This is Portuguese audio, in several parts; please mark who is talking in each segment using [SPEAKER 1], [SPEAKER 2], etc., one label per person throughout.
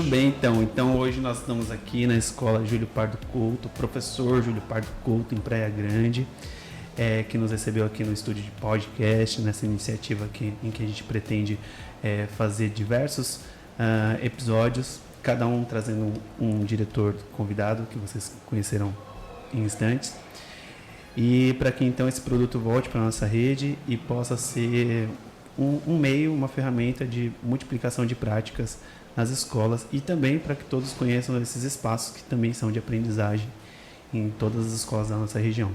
[SPEAKER 1] Muito bem, então hoje nós estamos aqui na Escola Júlio Pardo Couto, professor Júlio Pardo Couto em Praia Grande, que nos recebeu aqui no estúdio de podcast, nessa iniciativa aqui, em que a gente pretende fazer diversos episódios, cada um trazendo um diretor convidado, que vocês conhecerão em instantes. E para que então esse produto volte para a nossa rede e possa ser um meio, uma ferramenta de multiplicação de práticas nas escolas e também para que todos conheçam esses espaços que também são de aprendizagem em todas as escolas da nossa região.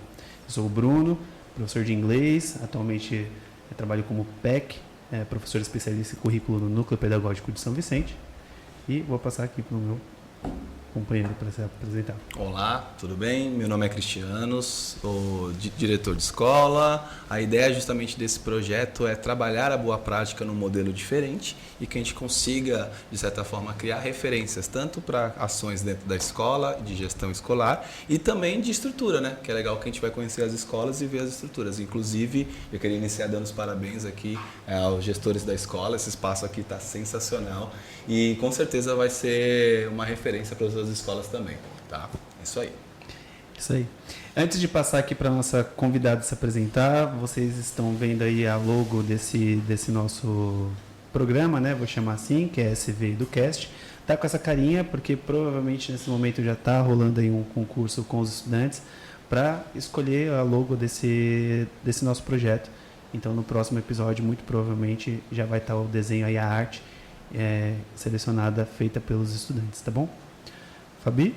[SPEAKER 1] Eu sou o Bruno, professor de inglês, atualmente trabalho como PEC, professor especialista em currículo no Núcleo Pedagógico de São Vicente, e vou passar aqui para o meu companheiro para se apresentar.
[SPEAKER 2] Olá, tudo bem? Meu nome é Cristiano, sou diretor de escola. A ideia justamente desse projeto é trabalhar a boa prática num modelo diferente e que a gente consiga, de certa forma, criar referências tanto para ações dentro da escola, de gestão escolar e também de estrutura, né? Que é legal que a gente vai conhecer as escolas e ver as estruturas. Inclusive, eu queria iniciar dando os parabéns aqui aos gestores da escola. Esse espaço aqui está sensacional e com certeza vai ser uma referência para as escolas também, tá? Isso aí.
[SPEAKER 1] Isso aí. Antes de passar aqui para a nossa convidada se apresentar, vocês estão vendo aí a logo desse nosso programa, né? Vou chamar assim, que é SV Educast. Tá com essa carinha porque provavelmente nesse momento já está rolando aí um concurso com os estudantes para escolher a logo desse nosso projeto. Então no próximo episódio muito provavelmente já vai estar o desenho aí, a arte selecionada, feita pelos estudantes, tá bom? Fabi?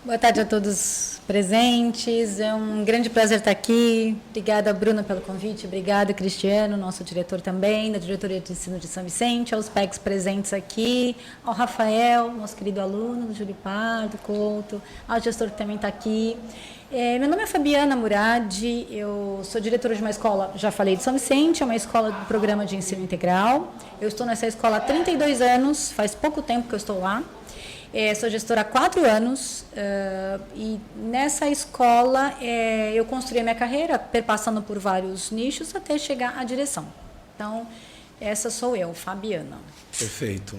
[SPEAKER 3] Boa tarde a todos presentes, é um grande prazer estar aqui. Obrigada, Bruna, pelo convite, obrigada, Cristiano, nosso diretor também, da Diretoria de Ensino de São Vicente, aos PECs presentes aqui, ao Rafael, nosso querido aluno do Júlio Pardo Couto, ao gestor que também está aqui. Meu nome é Fabiana Murad, eu sou diretora de uma escola, já falei, de São Vicente, é uma escola do programa de ensino integral. Eu estou nessa escola há 32 anos, faz pouco tempo que eu estou lá. Sou gestora há 4 anos e nessa escola eu construí a minha carreira, perpassando por vários nichos até chegar à direção. Então, essa sou eu, Fabiana.
[SPEAKER 2] Perfeito.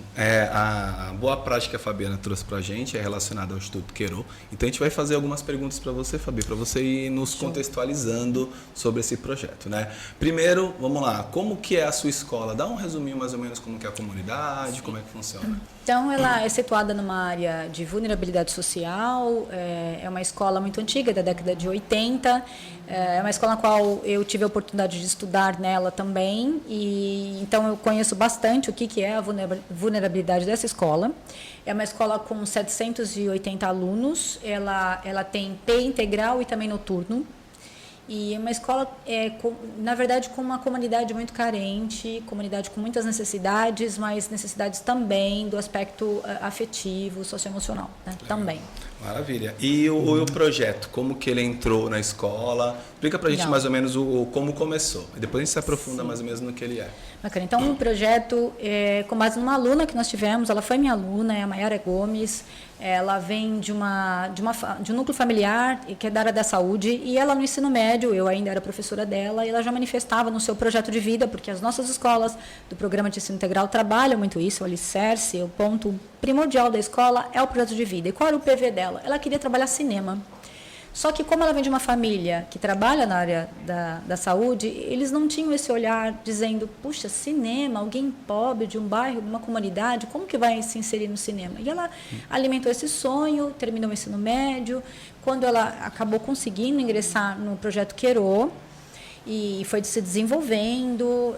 [SPEAKER 2] A boa prática que a Fabiana trouxe para a gente é relacionada ao Instituto Queiro. Então, a gente vai fazer algumas perguntas para você, Fabi, para você ir nos contextualizando sobre esse projeto, né? Primeiro, vamos lá, como que é a sua escola? Dá um resuminho mais ou menos como que é a comunidade, como é que funciona.
[SPEAKER 3] Então, ela é situada numa área de vulnerabilidade social, é uma escola muito antiga, da década de 80, é uma escola na qual eu tive a oportunidade de estudar nela também, e então eu conheço bastante o que é a vulnerabilidade dessa escola. É uma escola com 780 alunos, ela tem P integral e também noturno. E é uma escola, na verdade, com uma comunidade muito carente, comunidade com muitas necessidades, mas necessidades também do aspecto afetivo, socioemocional, né? Também.
[SPEAKER 2] Maravilha. E o projeto, como que ele entrou na escola? Explica pra gente mais ou menos como começou. E depois a gente se aprofunda mais ou menos no que ele é.
[SPEAKER 3] Bacana. Então, o projeto com base numa aluna que nós tivemos, ela foi minha aluna, é a Mayara Gomes. Ela vem de um núcleo familiar que é da área da saúde, e ela no ensino médio, eu ainda era professora dela, e ela já manifestava no seu projeto de vida, porque as nossas escolas do programa de ensino integral trabalham muito isso, o alicerce, o ponto primordial da escola é o projeto de vida. E qual era o PV dela? Ela queria trabalhar cinema. Só que como ela vem de uma família que trabalha na área da saúde, eles não tinham esse olhar dizendo, puxa, cinema, alguém pobre de um bairro, de uma comunidade, como que vai se inserir no cinema? E ela alimentou esse sonho, terminou o ensino médio, quando ela acabou conseguindo ingressar no projeto Queiro, e foi se desenvolvendo,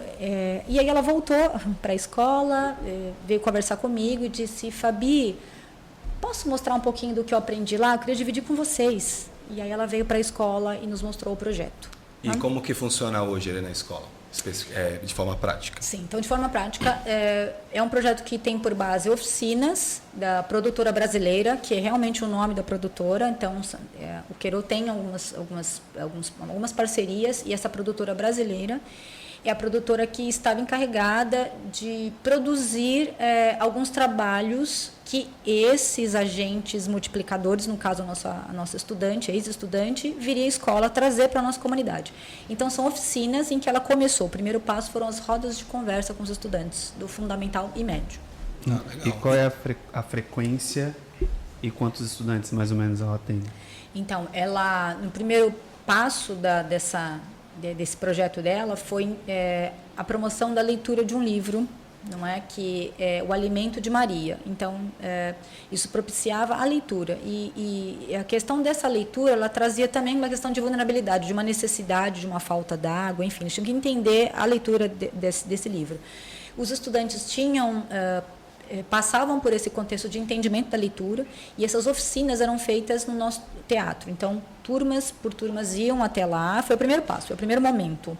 [SPEAKER 3] e aí ela voltou para a escola, veio conversar comigo e disse, Fabi, posso mostrar um pouquinho do que eu aprendi lá? Eu queria dividir com vocês. E aí ela veio para a escola e nos mostrou o projeto.
[SPEAKER 2] E como que funciona hoje ele na escola, de forma prática?
[SPEAKER 3] Sim, então de forma prática é um projeto que tem por base oficinas da produtora brasileira, que é realmente o nome da produtora. Então o Queiro tem algumas parcerias, e essa produtora brasileira é a produtora que estava encarregada de produzir alguns trabalhos que esses agentes multiplicadores, no caso a nossa estudante, ex-estudante, viria à escola trazer para a nossa comunidade. Então, são oficinas em que ela começou. O primeiro passo foram as rodas de conversa com os estudantes do fundamental e médio.
[SPEAKER 2] Ah, legal.
[SPEAKER 1] E qual é a frequência e quantos estudantes mais ou menos ela tem?
[SPEAKER 3] Então, ela, no primeiro passo desse projeto dela foi a promoção da leitura de um livro, não é, que é O Alimento de Maria. Então, isso propiciava a leitura. E a questão dessa leitura, ela trazia também uma questão de vulnerabilidade, de uma necessidade, de uma falta d'água, enfim, eles tinham que entender a leitura desse livro. Os estudantes passavam por esse contexto de entendimento da leitura e essas oficinas eram feitas no nosso teatro. Então, turmas por turmas iam até lá. Foi o primeiro passo, foi o primeiro momento, o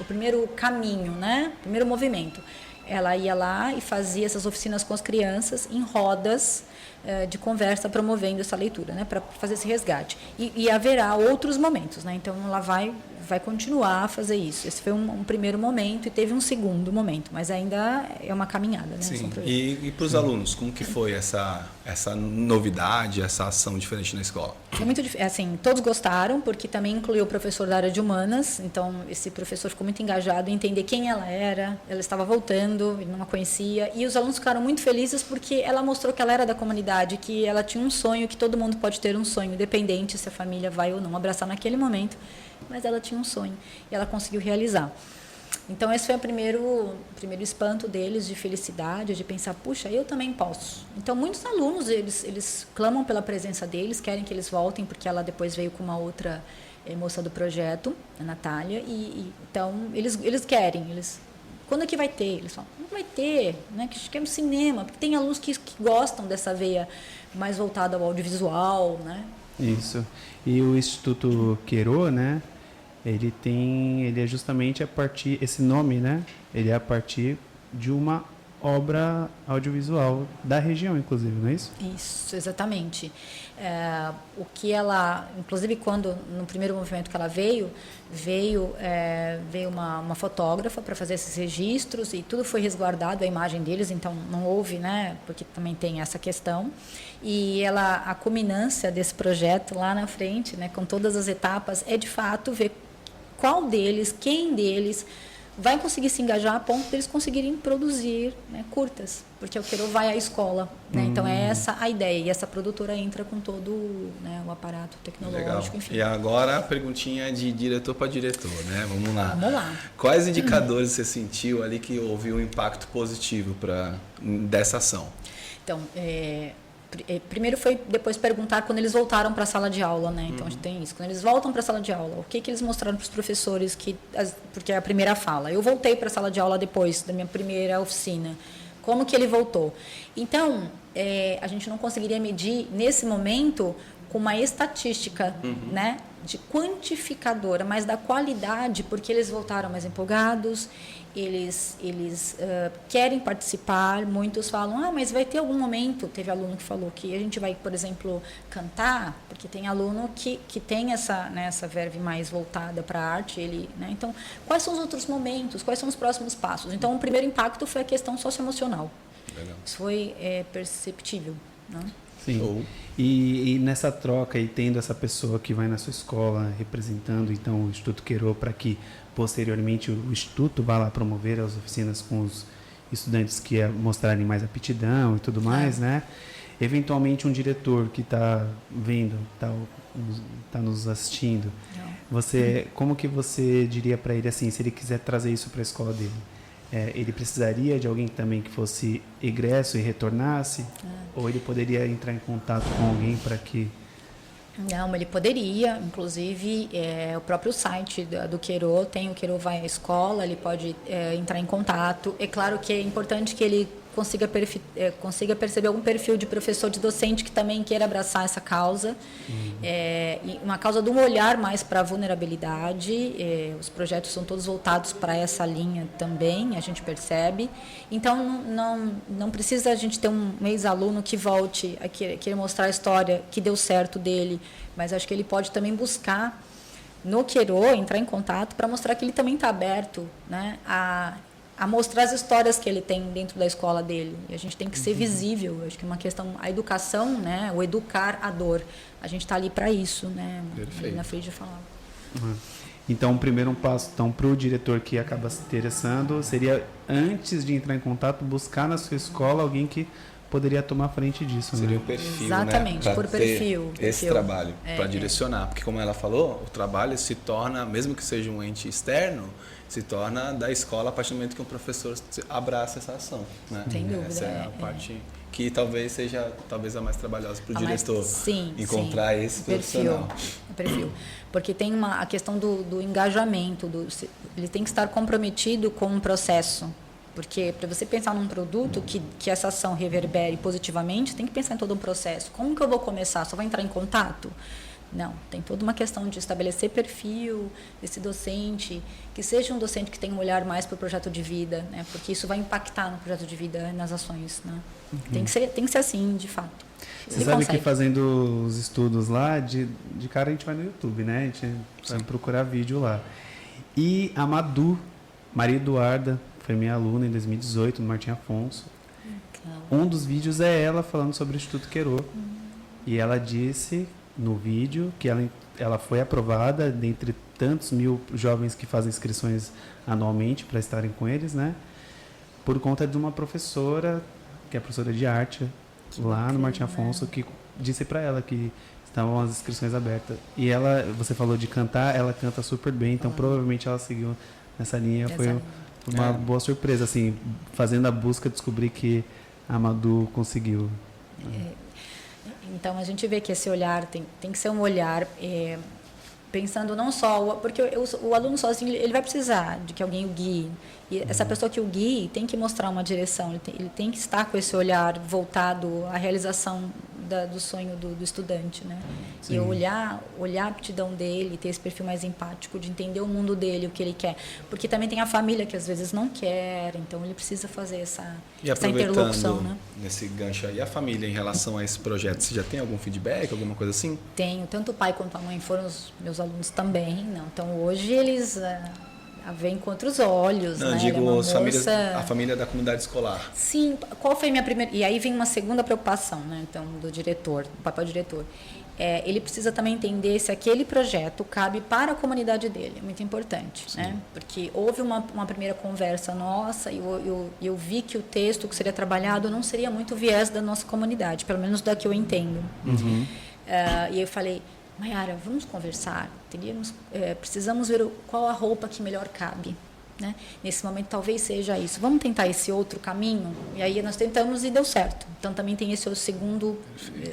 [SPEAKER 3] primeiro caminho, né? O primeiro movimento. Ela ia lá e fazia essas oficinas com as crianças em rodas de conversa, promovendo essa leitura, né? Para fazer esse resgate. E haverá outros momentos, né? Então, ela vai continuar a fazer isso. Esse foi um primeiro momento e teve um segundo momento, mas ainda é uma caminhada, né?
[SPEAKER 2] Sim. E para os alunos, como que foi essa novidade, essa ação diferente na escola?
[SPEAKER 3] É muito assim, todos gostaram, porque também incluiu o professor da área de humanas, então esse professor ficou muito engajado em entender quem ela era, ela estava voltando, ele não a conhecia, e os alunos ficaram muito felizes porque ela mostrou que ela era da comunidade, que ela tinha um sonho, que todo mundo pode ter um sonho, independente se a família vai ou não abraçar naquele momento, mas ela tinha um sonho e ela conseguiu realizar. Então, esse foi o primeiro espanto deles de felicidade, de pensar, puxa, eu também posso. Então, muitos alunos, eles clamam pela presença deles, querem que eles voltem, porque ela depois veio com uma outra moça do projeto, a Natália, então, eles querem, quando é que vai ter? Eles falam, não vai ter, né? Que é um cinema, porque tem alunos que gostam dessa veia mais voltada ao audiovisual, né?
[SPEAKER 1] Isso. E o Instituto Queiro, né? Ele é justamente a partir, esse nome, né? Ele é a partir de uma obra audiovisual da região, inclusive, não é isso?
[SPEAKER 3] Isso, exatamente. O que ela, inclusive, quando no primeiro movimento que ela veio uma fotógrafa para fazer esses registros e tudo foi resguardado, a imagem deles, então não houve, né? Porque também tem essa questão. E a culminância desse projeto lá na frente, né? Com todas as etapas, é de fato ver qual deles, quem deles vai conseguir se engajar a ponto deles conseguirem produzir, né, curtas, porque o Queiro vai à escola, né? Então é essa a ideia, e essa produtora entra com todo, né, o aparato tecnológico.
[SPEAKER 2] Legal.
[SPEAKER 3] Enfim.
[SPEAKER 2] E agora a perguntinha de diretor para diretor, né? Vamos lá.
[SPEAKER 3] Vamos lá.
[SPEAKER 2] Quais indicadores você sentiu ali que houve um impacto positivo dessa ação?
[SPEAKER 3] Então, primeiro foi depois perguntar quando eles voltaram para a sala de aula, né? Então a gente tem isso. Quando eles voltam para a sala de aula, o que eles mostraram para os professores porque é a primeira fala. Eu voltei para a sala de aula depois da minha primeira oficina. Como que ele voltou? Então, a gente não conseguiria medir nesse momento com uma estatística, né, de quantificadora, mas da qualidade, porque eles voltaram mais empolgados, eles querem participar, muitos falam, mas vai ter algum momento, teve aluno que falou que a gente vai, por exemplo, cantar, porque tem aluno que tem essa verve mais voltada para a arte, né, então, quais são os outros momentos, quais são os próximos passos? Então, o primeiro impacto foi a questão socioemocional.
[SPEAKER 2] Legal.
[SPEAKER 3] Isso foi perceptível, né?
[SPEAKER 1] Sim. E nessa troca e tendo essa pessoa que vai na sua escola representando então o Instituto Queiro para que posteriormente o Instituto vá lá promover as oficinas com os estudantes que mostrarem mais aptidão e tudo mais, né? Eventualmente um diretor que está vendo, está nos assistindo, como que você diria para ele assim, se ele quiser trazer isso para a escola dele? Ele precisaria de alguém também que fosse egresso e retornasse? Ou ele poderia entrar em contato com alguém para que...
[SPEAKER 3] Não, ele poderia, inclusive o próprio site do Queiro, tem o Queiro vai à escola, ele pode entrar em contato. É claro que é importante que ele consiga perceber algum perfil de professor, de docente que também queira abraçar essa causa. E uma causa de um olhar mais para a vulnerabilidade. Os projetos são todos voltados para essa linha também, a gente percebe. Então, não precisa a gente ter um ex-aluno que volte a querer mostrar a história que deu certo dele, mas acho que ele pode também buscar no Queiro, entrar em contato para mostrar que ele também está aberto, né, a mostrar as histórias que ele tem dentro da escola dele. E a gente tem que ser visível. Acho que é uma questão... A educação, né? O educar a dor. A gente está ali para isso, né?
[SPEAKER 2] Perfeito.
[SPEAKER 3] Na frente de falar.
[SPEAKER 1] Então, o primeiro passo para o diretor que acaba se interessando seria, antes de entrar em contato, buscar na sua escola alguém que poderia tomar frente disso.
[SPEAKER 2] Seria
[SPEAKER 1] né?
[SPEAKER 2] o perfil,
[SPEAKER 3] Exatamente,
[SPEAKER 2] né?
[SPEAKER 3] por perfil.
[SPEAKER 2] Esse trabalho, para
[SPEAKER 3] É.
[SPEAKER 2] direcionar. Porque, como ela falou, o trabalho se torna, mesmo que seja um ente externo, se torna da escola a partir do momento que um professor abraça essa ação. Né?
[SPEAKER 3] Sem dúvida,
[SPEAKER 2] Essa é a parte que talvez seja a mais trabalhosa para o diretor.
[SPEAKER 3] Sim,
[SPEAKER 2] encontrar
[SPEAKER 3] sim.
[SPEAKER 2] esse profissional.
[SPEAKER 3] O perfil. Porque tem a questão do engajamento, ele tem que estar comprometido com um processo. Porque para você pensar num produto que essa ação reverbere positivamente, tem que pensar em todo um processo. Como que eu vou começar? Só vai entrar em contato? Não, tem toda uma questão de estabelecer perfil desse docente, que seja um docente que tenha um olhar mais para o projeto de vida, né? Porque isso vai impactar no projeto de vida, nas ações. Né? Tem que ser assim, de fato.
[SPEAKER 1] Você sabe que fazendo os estudos lá, de cara a gente vai no YouTube, né? A gente vai procurar vídeo lá. E a Maria Eduarda, foi minha aluna em 2018, no Martim Afonso. Um dos vídeos é ela falando sobre o Instituto Querô. E ela disse no vídeo que ela foi aprovada dentre tantos mil jovens que fazem inscrições anualmente para estarem com eles, né? Por conta de uma professora, que é professora de arte, lá no Martim Afonso, que disse para ela que estavam as inscrições abertas. E ela, você falou de cantar, ela canta super bem, então provavelmente ela seguiu nessa linha. Foi uma boa surpresa, assim, fazendo a busca, descobri que a Madu conseguiu.
[SPEAKER 3] Então, a gente vê que esse olhar tem que ser um olhar pensando não só... Porque o aluno sozinho, ele vai precisar de que alguém o guie. E essa pessoa que o guie tem que mostrar uma direção, ele tem que estar com esse olhar voltado à realização do sonho do estudante, né? Sim. E olhar a aptidão dele, ter esse perfil mais empático, de entender o mundo dele, o que ele quer. Porque também tem a família que às vezes não quer, então ele precisa fazer essa interlocução, né?
[SPEAKER 2] Nesse gancho aí, a família em relação a esse projeto, você já tem algum feedback, alguma coisa assim?
[SPEAKER 3] Tenho, tanto o pai quanto a mãe foram os meus alunos também, não. Então hoje eles veem com outros olhos,
[SPEAKER 2] não,
[SPEAKER 3] né?
[SPEAKER 2] Digo a família da comunidade escolar.
[SPEAKER 3] Sim, qual foi a minha primeira... E aí vem uma segunda preocupação, né? Então, do diretor, do papel diretor. Ele precisa também entender se aquele projeto cabe para a comunidade dele, é muito importante, né? Porque houve uma primeira conversa nossa e eu vi que o texto que seria trabalhado não seria muito viés da nossa comunidade, pelo menos da que eu entendo. E eu falei, Mayara, vamos conversar, precisamos ver qual a roupa que melhor cabe. Né? Nesse momento talvez seja isso. Vamos tentar esse outro caminho? E aí nós tentamos e deu certo. Então também tem esse segundo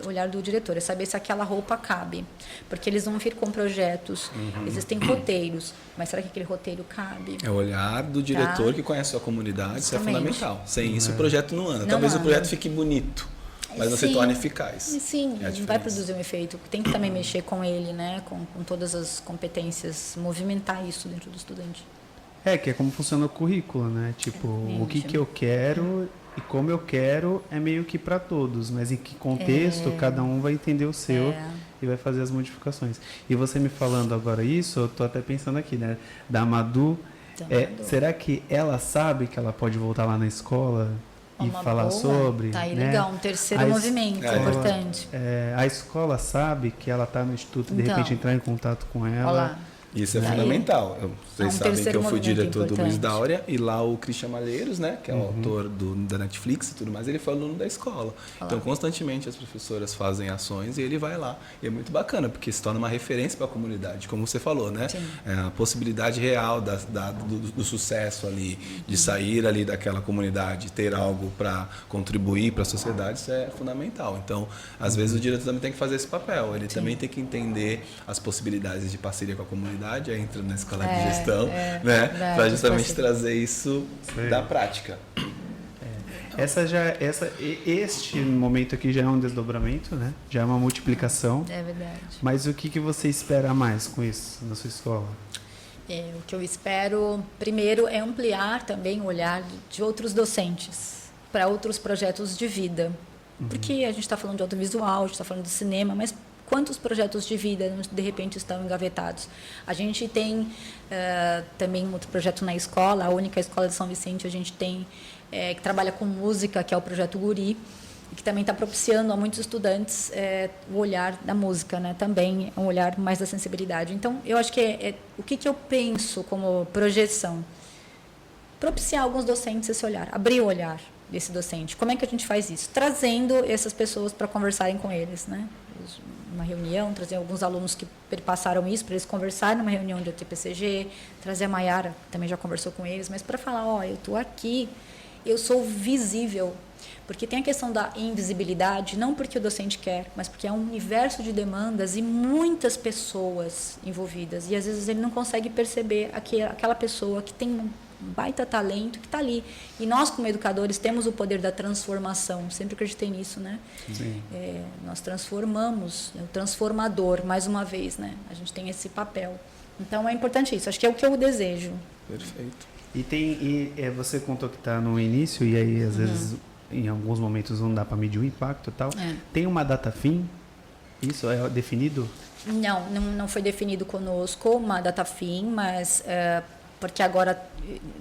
[SPEAKER 3] olhar do diretor, é saber se aquela roupa cabe. Porque eles vão vir com projetos, existem roteiros, mas será que aquele roteiro cabe?
[SPEAKER 2] É o olhar do diretor que conhece a sua comunidade, isso é fundamental. Sem isso o projeto não anda.
[SPEAKER 3] Não
[SPEAKER 2] talvez
[SPEAKER 3] anda.
[SPEAKER 2] o projeto fique bonito, mas não se torne eficaz.
[SPEAKER 3] Sim, não vai produzir um efeito. Tem que também mexer com ele, né? Com todas as competências, movimentar isso dentro do estudante.
[SPEAKER 1] Que é como funciona o currículo, né? Tipo, o que eu quero e como eu quero é meio que para todos, mas em que contexto cada um vai entender o seu e vai fazer as modificações. E você me falando agora isso, eu tô até pensando aqui, né? Da Madu, será que ela sabe que ela pode voltar lá na escola e falar sobre?
[SPEAKER 3] Tá aí,
[SPEAKER 1] né?
[SPEAKER 3] legal, um terceiro movimento importante.
[SPEAKER 1] A escola sabe que ela está no instituto e de repente entrar em contato com ela.
[SPEAKER 3] Olá.
[SPEAKER 2] Isso é fundamental. Vocês sabem que eu fui diretor do Luiz Dáurea e lá o Christian Malheiros, né, que é o autor da Netflix e tudo mais, ele foi aluno da escola. Então, constantemente as professoras fazem ações e ele vai lá. E é muito bacana, porque se torna uma referência para a comunidade, como você falou, né? A possibilidade real do sucesso ali, de sair ali daquela comunidade, ter algo para contribuir para a sociedade, isso é fundamental. Então, às vezes o diretor também tem que fazer esse papel. Ele também tem que entender as possibilidades de parceria com a comunidade, aí entra na escola de gestão, né? Para justamente trazer isso da prática.
[SPEAKER 1] Este momento aqui já é um desdobramento, né? Já é uma multiplicação.
[SPEAKER 3] É verdade.
[SPEAKER 1] Mas o que você espera mais com isso na sua escola?
[SPEAKER 3] O que eu espero, primeiro, é ampliar também o olhar de outros docentes para outros projetos de vida. Porque a gente está falando de audiovisual, a gente está falando de cinema, mas quantos projetos de vida, de repente, estão engavetados? A gente tem também um outro projeto na escola, a única escola de São Vicente, a gente tem, que trabalha com música, que é o Projeto Guri. e que também está propiciando a muitos estudantes o olhar da música, né? Também um olhar mais da sensibilidade. Então, eu acho que o que eu penso como projeção? Propiciar alguns docentes esse olhar, abrir o olhar desse docente. Como é que a gente faz isso? Trazendo essas pessoas para conversarem com eles, né? Uma reunião, trazer alguns alunos que passaram isso, para eles conversarem numa reunião de TPCG, trazer a Mayara, também já conversou com eles, mas para falar, eu estou aqui, eu sou visível, porque tem a questão da invisibilidade, não porque o docente quer, mas porque é um universo de demandas e muitas pessoas envolvidas, e às vezes ele não consegue perceber aquela pessoa que tem um baita talento que está ali. E nós, como educadores, temos o poder da transformação. Sempre acreditei nisso, né?
[SPEAKER 1] Sim.
[SPEAKER 3] Nós transformamos, o transformador, mais uma vez, né? A gente tem esse papel. Então, é importante isso. Acho que é o que eu desejo.
[SPEAKER 2] Perfeito.
[SPEAKER 1] E você contou que está no início, e aí, às vezes, em alguns momentos, não dá para medir o impacto e tal. Tem uma data fim? Isso é definido?
[SPEAKER 3] Não foi definido conosco uma data fim, mas... porque agora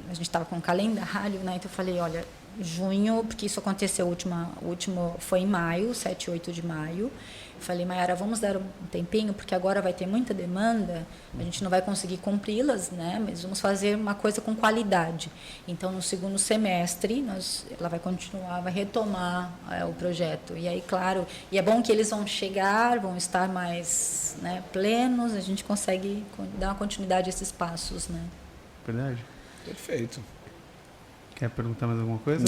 [SPEAKER 3] a gente estava com um calendário, né? Então eu falei, olha, junho, porque isso aconteceu, o último foi em maio, 7 e 8 de maio. Eu falei, Mayara, vamos dar um tempinho, porque agora vai ter muita demanda, a gente não vai conseguir cumpri-las, né? Mas vamos fazer uma coisa com qualidade. Então, no segundo semestre, ela vai continuar, vai retomar o projeto. E aí, claro, e é bom que eles vão chegar, vão estar mais, né, plenos, a gente consegue dar uma continuidade a esses passos, né?
[SPEAKER 1] Verdade?
[SPEAKER 2] Perfeito.
[SPEAKER 1] Quer perguntar mais alguma coisa?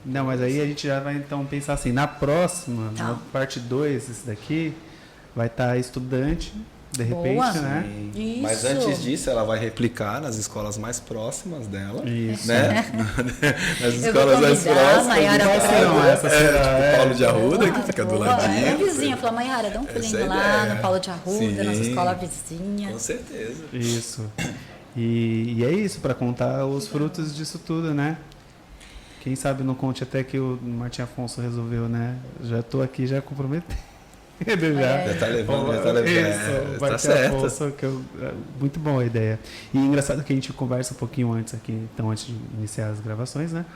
[SPEAKER 2] Não,
[SPEAKER 1] mas aí a gente já vai então pensar assim, na próxima,
[SPEAKER 3] Tá.
[SPEAKER 1] na parte 2, esse daqui, vai estar estudante, de repente,
[SPEAKER 3] Boa.
[SPEAKER 1] né?
[SPEAKER 3] Isso.
[SPEAKER 2] Mas antes disso, ela vai replicar nas escolas mais próximas dela.
[SPEAKER 1] Isso.
[SPEAKER 2] Né? Nas
[SPEAKER 3] Eu vou
[SPEAKER 2] escolas mais
[SPEAKER 3] convidar a
[SPEAKER 2] próximas.
[SPEAKER 3] Mayara
[SPEAKER 2] de
[SPEAKER 3] pra
[SPEAKER 2] casa.
[SPEAKER 1] Não, essa será,
[SPEAKER 2] tipo Paulo de Arruda, que fica do
[SPEAKER 3] Boa.
[SPEAKER 2] ladinho.
[SPEAKER 3] É vizinha, falou, Mayara, dá um
[SPEAKER 2] Essa
[SPEAKER 3] pulinho
[SPEAKER 2] é a
[SPEAKER 3] lá
[SPEAKER 2] ideia.
[SPEAKER 3] no Paulo de Arruda,
[SPEAKER 2] Sim.
[SPEAKER 3] nossa escola vizinha.
[SPEAKER 2] Com certeza.
[SPEAKER 1] Isso. E é isso, para contar os frutos disso tudo, né? Quem sabe não conte até que o Martim Afonso resolveu, né? Já estou aqui, já comprometendo.
[SPEAKER 2] Já tá levando, já tá levando.
[SPEAKER 1] Isso,
[SPEAKER 2] Tá
[SPEAKER 1] Martim
[SPEAKER 2] certo.
[SPEAKER 1] Afonso, muito boa a ideia. E engraçado que a gente conversa um pouquinho antes aqui, então antes de iniciar as gravações, né?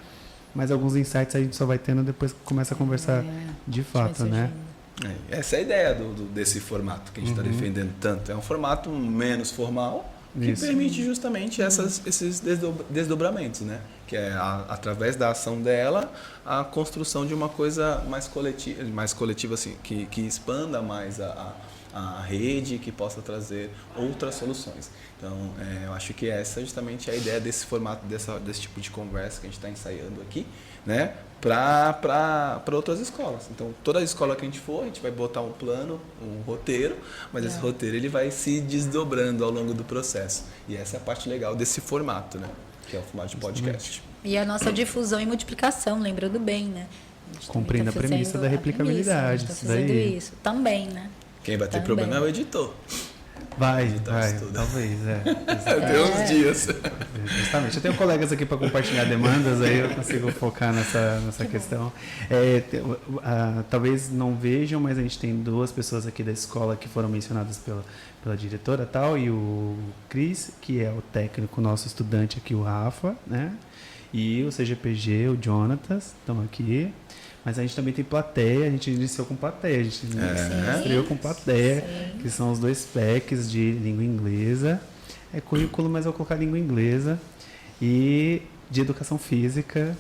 [SPEAKER 1] Mas alguns insights a gente só vai tendo depois que começa a conversar de fato, né?
[SPEAKER 2] Essa é a ideia desse formato que a gente está defendendo tanto. É um formato menos formal, que
[SPEAKER 1] Isso.
[SPEAKER 2] permite justamente esses desdobramentos, né? Que é, através da ação dela, a construção de uma coisa mais coletiva assim, que expanda mais a rede, que possa trazer outras soluções. Então, eu acho que essa é justamente a ideia desse formato, desse tipo de conversa que a gente está ensaiando aqui, né? Para outras escolas. Então, toda escola que a gente for, a gente vai botar um plano, um roteiro, mas esse roteiro ele vai se desdobrando ao longo do processo. E essa é a parte legal desse formato, né? Que é o formato de podcast.
[SPEAKER 3] E a nossa difusão e multiplicação, lembrando bem, né?
[SPEAKER 1] Cumprindo a premissa da replicabilidade.
[SPEAKER 3] Está
[SPEAKER 1] Isso
[SPEAKER 3] fazendo
[SPEAKER 1] daí.
[SPEAKER 3] isso também, né?
[SPEAKER 2] Quem vai ter
[SPEAKER 3] Também.
[SPEAKER 2] problema é o editor.
[SPEAKER 1] Vai,
[SPEAKER 2] tudo.
[SPEAKER 1] talvez,
[SPEAKER 2] Tem uns dias.
[SPEAKER 1] Justamente. Eu tenho colegas aqui para compartilhar demandas, aí eu consigo focar nessa questão. Talvez não vejam, mas a gente tem 2 pessoas aqui da escola que foram mencionadas pela diretora tal, e o Cris, que é o técnico, nosso estudante aqui, o Rafa, né? E o CGPG, o Jonatas, estão aqui. Mas a gente também tem plateia, a gente iniciou com plateia, a gente estreou com plateia, que são os 2 PECs de língua inglesa. É currículo, mas eu vou colocar língua inglesa. E de educação física,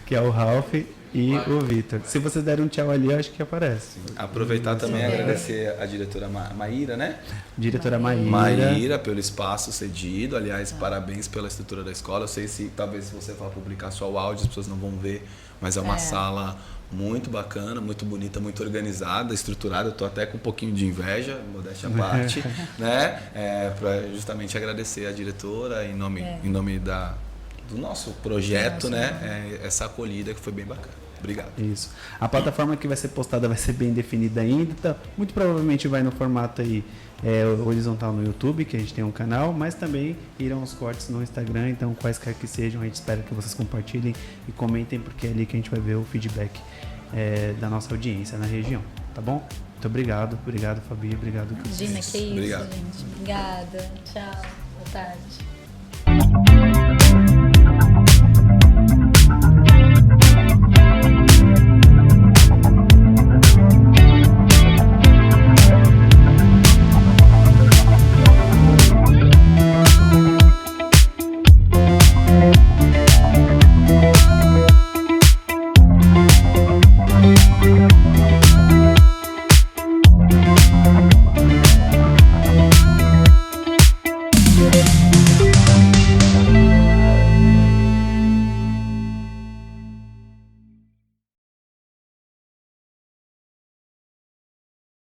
[SPEAKER 1] que é o Ralph e o Vitor. Se vocês derem um tchau ali, eu acho que aparece.
[SPEAKER 2] Aproveitar também e agradecer a diretora Maíra, né?
[SPEAKER 1] Diretora Maíra.
[SPEAKER 2] Maíra, pelo espaço cedido. Aliás, parabéns pela estrutura da escola. Eu sei se talvez você vá publicar só o áudio, as pessoas não vão ver, mas é uma sala muito bacana, muito bonita, muito organizada, estruturada. Eu estou até com um pouquinho de inveja, modéstia à parte, né? Para justamente agradecer a diretora em nome do nosso projeto, né? Essa acolhida que foi bem bacana. Obrigado.
[SPEAKER 1] Isso. A plataforma que vai ser postada vai ser bem definida ainda. Muito provavelmente vai no formato aí horizontal no YouTube, que a gente tem um canal, mas também irão os cortes no Instagram. Então, quaisquer que sejam, a gente espera que vocês compartilhem e comentem, porque é ali que a gente vai ver o feedback da nossa audiência na região. Tá bom? Muito obrigado. Obrigado, Fabi. Obrigado, Cris.
[SPEAKER 3] Imagina, que isso,
[SPEAKER 2] Obrigado.
[SPEAKER 3] gente. Obrigada. Tchau. Boa tarde.